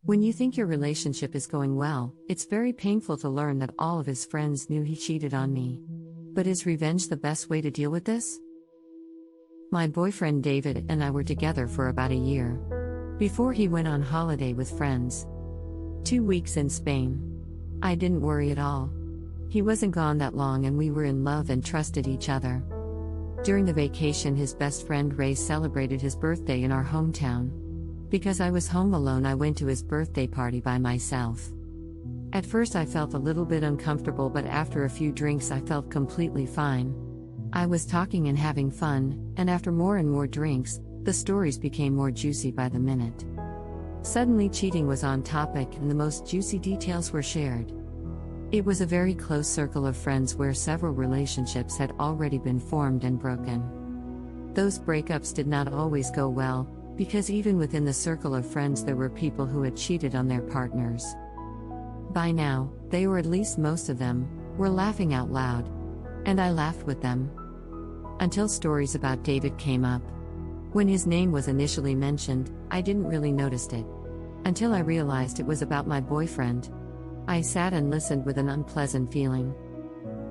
When you think your relationship is going well, it's very painful to learn that all of his friends knew he cheated on me. But is revenge the best way to deal with this? My boyfriend David and I were together for about a year. Before he went on holiday with friends. 2 weeks in Spain. I didn't worry at all. He wasn't gone that long and we were in love and trusted each other. During the vacation, his best friend Ray celebrated his birthday in our hometown. Because I was home alone, I went to his birthday party by myself. At first I felt a little bit uncomfortable, but after a few drinks I felt completely fine. I was talking and having fun, and after more and more drinks, the stories became more juicy by the minute. Suddenly cheating was on topic and the most juicy details were shared. It was a very close circle of friends where several relationships had already been formed and broken. Those breakups did not always go well, because even within the circle of friends there were people who had cheated on their partners. By now, they, or at least most of them, were laughing out loud. And I laughed with them. Until stories about David came up. When his name was initially mentioned, I didn't really notice it. Until I realized it was about my boyfriend. I sat and listened with an unpleasant feeling.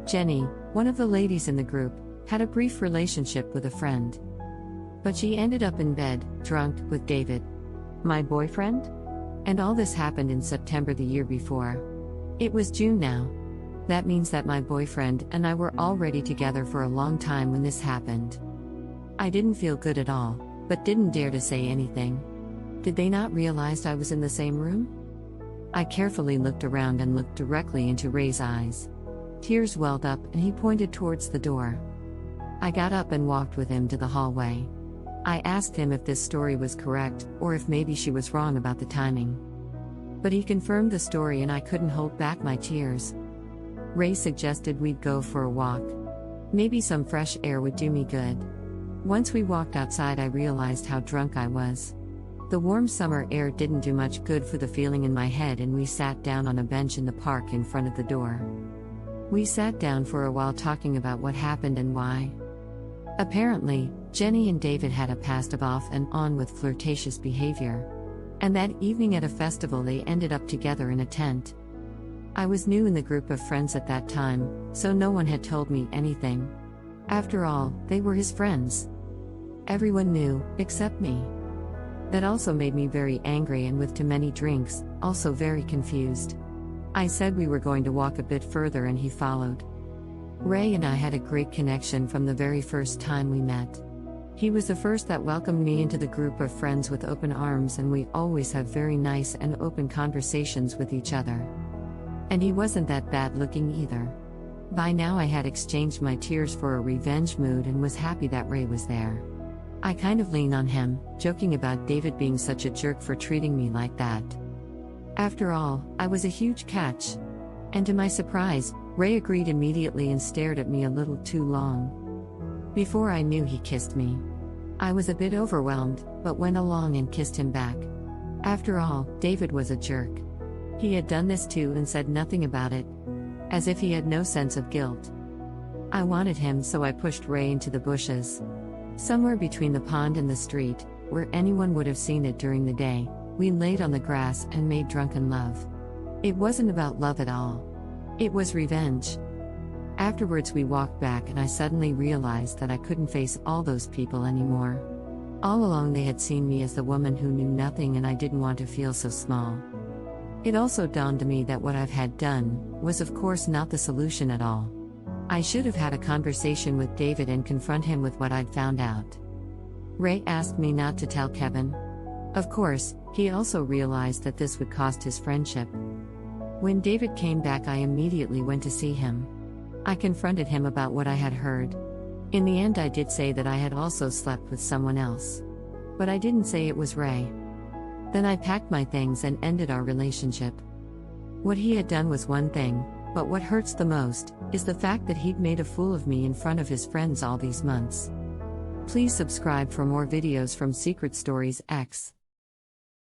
Jenny, one of the ladies in the group, had a brief relationship with a friend. But she ended up in bed, drunk, with David. My boyfriend? And all this happened in September the year before. It was June now. That means that my boyfriend and I were already together for a long time when this happened. I didn't feel good at all, but didn't dare to say anything. Did they not realize I was in the same room? I carefully looked around and looked directly into Ray's eyes. Tears welled up and he pointed towards the door. I got up and walked with him to the hallway. I asked him if this story was correct, or if maybe she was wrong about the timing. But he confirmed the story and I couldn't hold back my tears. Ray suggested we'd go for a walk. Maybe some fresh air would do me good. Once we walked outside I realized how drunk I was. The warm summer air didn't do much good for the feeling in my head and we sat down on a bench in the park in front of the door. We sat down for a while talking about what happened and why. Apparently, Jenny and David had a past of off and on with flirtatious behavior. And that evening at a festival they ended up together in a tent. I was new in the group of friends at that time, so no one had told me anything. After all, they were his friends. Everyone knew, except me. That also made me very angry and with too many drinks, also very confused. I said we were going to walk a bit further and he followed. Ray and I had a great connection from the very first time we met. He was the first that welcomed me into the group of friends with open arms and we always have very nice and open conversations with each other. And he wasn't that bad looking either. By now I had exchanged my tears for a revenge mood and was happy that Ray was there. I kind of leaned on him, joking about David being such a jerk for treating me like that. After all, I was a huge catch. And to my surprise, Ray agreed immediately and stared at me a little too long. Before I knew, he kissed me. I was a bit overwhelmed, but went along and kissed him back. After all, David was a jerk. He had done this too and said nothing about it. As if he had no sense of guilt. I wanted him, so I pushed Ray into the bushes. Somewhere between the pond and the street, where anyone would have seen it during the day, we laid on the grass and made drunken love. It wasn't about love at all. It was revenge. Afterwards we walked back and I suddenly realized that I couldn't face all those people anymore. All along they had seen me as the woman who knew nothing and I didn't want to feel so small. It also dawned on me that what I've had done was of course not the solution at all. I should have had a conversation with David and confront him with what I'd found out. Ray asked me not to tell Kevin. Of course, he also realized that this would cost his friendship. When David came back I immediately went to see him. I confronted him about what I had heard. In the end I did say that I had also slept with someone else. But I didn't say it was Ray. Then I packed my things and ended our relationship. What he had done was one thing, but what hurts the most is the fact that he'd made a fool of me in front of his friends all these months. Please subscribe for more videos from Secret Stories X.